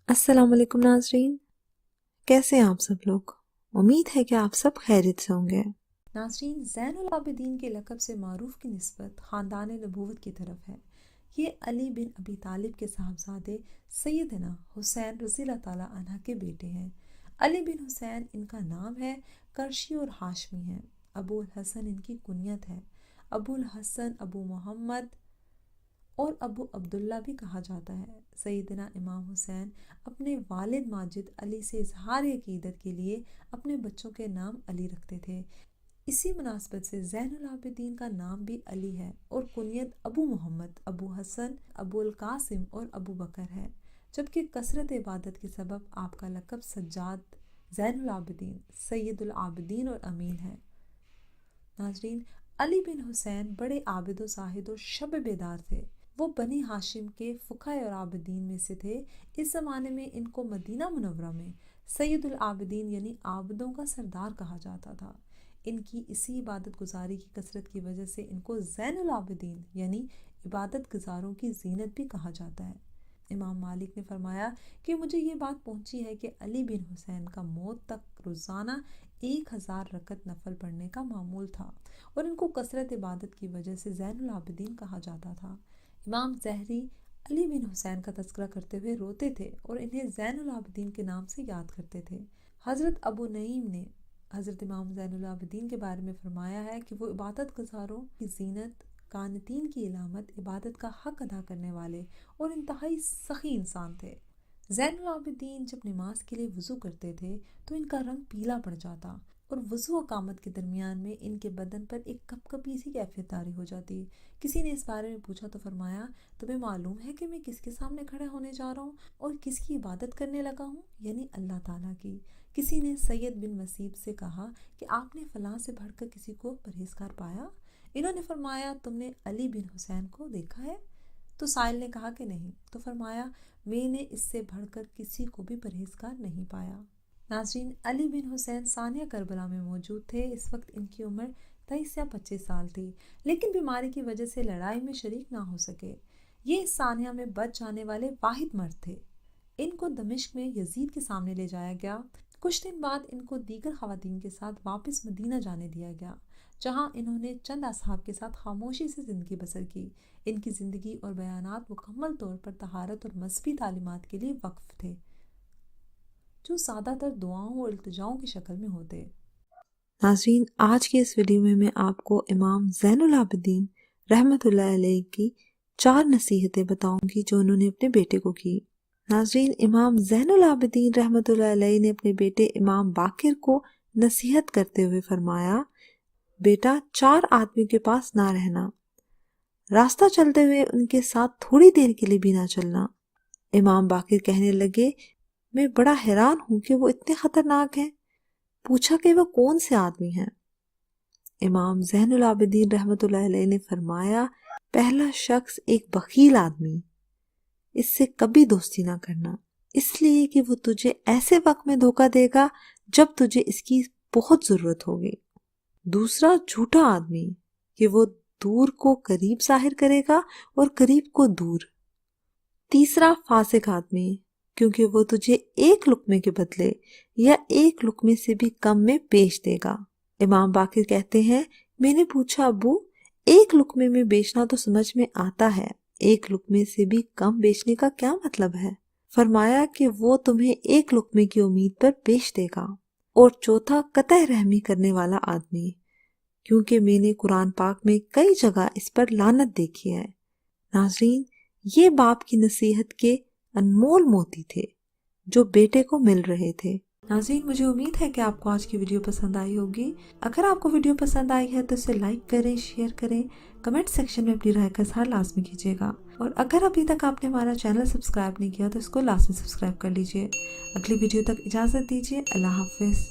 अस्सलाम वालेकुम नाजरीन, कैसे हैं आप सब लोग। उम्मीद है कि आप सब खैरियत से होंगे। नाज़रीन, ज़ैनुल आबिदीन के लक़ब से मारूफ की निस्बत ख़ानदान नबूवत की तरफ है। ये अली बिन अबी तालिब के साहबजादे सैयदना हुसैन रज़ियल्लाहु ताला अन्हा के बेटे हैं। अली बिन हुसैन इनका नाम है, करशी और हाशमी हैं। अबुल हसन इनकी कुनियत है। अबुल हसन, अबू मोहम्मद और अबू अब्दुल्ला भी कहा जाता है। सैयदना इमाम हुसैन अपने वालिद माजिद अली से इजहार अकीदत के लिए अपने बच्चों के नाम अली रखते थे। इसी मुनासबत से ज़ैनुल आबिदीन का नाम भी अली है और कुनियत अबू मोहम्मद, अबू हसन, अबुल कासिम और अबू बकर है। जबकि कसरत इबादत के सबब आपका लक़ब सज्जाद, ज़ैनुल आबिदीन, सैयदुल आबिदीन और अमीन है। नाजरीन, अली बिन हुसैन बड़े आबिद व ज़ाहिद और शब बेदार थे। वो बनी हाशिम के फ़ुक़हा और आबिदीन में से थे। इस ज़माने में इनको मदीना मुनव्वरा में सैयदुल आबिदीन यानी आबिदों का सरदार कहा जाता था। इनकी इसी इबादत गुजारी की कसरत की वजह से इनको ज़ैनुल आबिदीन यानी इबादत गुजारों की जीनत भी कहा जाता है। इमाम मालिक ने फरमाया कि मुझे ये बात पहुंची है कि अली बिन हुसैन का मौत तक रोज़ाना 1000 रकत नफल पढ़ने का मामूल था और इनको कसरत इबादत की वजह से ज़ैनुल आबिदीन कहा जाता था। इमाम ज़हरी अली बिन हुसैन का तज़किरा करते हुए रोते थे और इन्हें ज़ैनुल आबिदीन के नाम से याद करते थे। हज़रत अबू नईम ने हज़रत इमाम ज़ैनुल आबिदीन के बारे में फरमाया है कि वो इबादत गुजारों की जीनत, कानतीन की इलामत, इबादत का हक अदा करने वाले और इंतहाई सखी इंसान थे। ज़ैनुल आबिदीन जब नमाज के लिए वज़ू करते थे तो इनका रंग पीला पड़ जाता और वज़ू अकामत के दरमियान में इनके बदन पर एक कपकपी सी कैफियत तारी हो जाती। किसी ने इस बारे में पूछा तो फरमाया, तुम्हें मालूम है कि मैं किसके सामने खड़ा होने जा रहा हूँ और किसकी इबादत करने लगा हूँ, यानी अल्लाह ताला की। किसी ने सैयद बिन मसीब से कहा कि आपने फलां से बढ़कर किसी को परहेजगार पाया? इन्होंने फरमाया, तुमने अली बिन हुसैन को देखा है? तो साइल ने कहा कि नहीं। तो फरमाया, मैंने इससे बढ़कर किसी को भी परहेजगार नहीं पाया। नाज़रीन, अली बिन हुसैन सानिया करबला में मौजूद थे। इस वक्त इनकी उम्र 23 या 25 साल थी, लेकिन बीमारी की वजह से लड़ाई में शरीक ना हो सके। ये इस सानिया में बच जाने वाले वाहिद मर्द थे। इनको दमिश्क में यजीद के सामने ले जाया गया। कुछ दिन बाद इनको दीगर खवातीन के साथ वापस मदीना जाने दिया गया, जहां इन्होंने चंद असहाब के साथ खामोशी से ज़िंदगी बसर की। इनकी ज़िंदगी और बयानात मुकम्मल तौर पर तहारत और मजहबी तालीमात के लिए वक्फ थे, जो ज़्यादातर दुआओं और इल्तिजाओं की शक्ल में होते। नाजरीन, आज की इस वीडियो में मैं आपको इमाम ज़ैनुल आबिदीन रहमतुल्लाह अलैह की 4 नसीहतें बताऊंगी जो उन्होंने अपने बेटे को की। नाजरीन, इमाम ज़ैनुल आबिदीन रहमतुल्लाह अलैह ने अपने बेटे इमाम बाकिर को नसीहत करते हुए फरमाया, बेटा, 4 आदमियों के पास ना रहना, रास्ता चलते हुए उनके साथ थोड़ी देर के लिए भी ना चलना। इमाम बाकिर कहने लगे, मैं बड़ा हैरान हूं कि वो इतने खतरनाक हैं। पूछा कि वो कौन से आदमी हैं। इमाम ज़ैनुल आबिदीन रहमतुल्लाह अलैह ने फरमाया, पहला शख्स एक बखील आदमी, इससे कभी दोस्ती ना करना, इसलिए कि वो तुझे ऐसे वक्त में धोखा देगा जब तुझे इसकी बहुत जरूरत होगी। दूसरा झूठा आदमी, कि वो दूर को करीब जाहिर करेगा और करीब को दूर। तीसरा फासिक आदमी, क्योंकि वो तुझे एक लुक्मे के बदले या एक लुक्मे से भी कम में बेच देगा। इमाम बाकिर कहते हैं, मैंने पूछा, अबू, एक लुक्मे में बेचना तो समझ में आता है, एक लुक्मे से भी कम बेचने का क्या मतलब है? फरमाया कि वो तुम्हें एक लुक्मे की उम्मीद पर बेच देगा। और चौथा कतई रहमी करने वाला आदमी, क्योंकि मैंने कुरान पाक में कई जगह इस पर लानत देखी है। नाज़रीन, ये बाप की नसीहत के अनमोल मोती थे जो बेटे को मिल रहे थे। नाज़रीन, मुझे उम्मीद है कि आपको आज की वीडियो पसंद आई होगी। अगर आपको वीडियो पसंद आई है तो इसे लाइक करें, शेयर करें, कमेंट सेक्शन में अपनी राय का इज़हार लाजमी कीजिएगा। और अगर अभी तक आपने हमारा चैनल सब्सक्राइब नहीं किया तो इसको लाजमी सब्सक्राइब कर लीजिए। अगली वीडियो तक इजाज़त दीजिए। अल्लाह हाफिज़।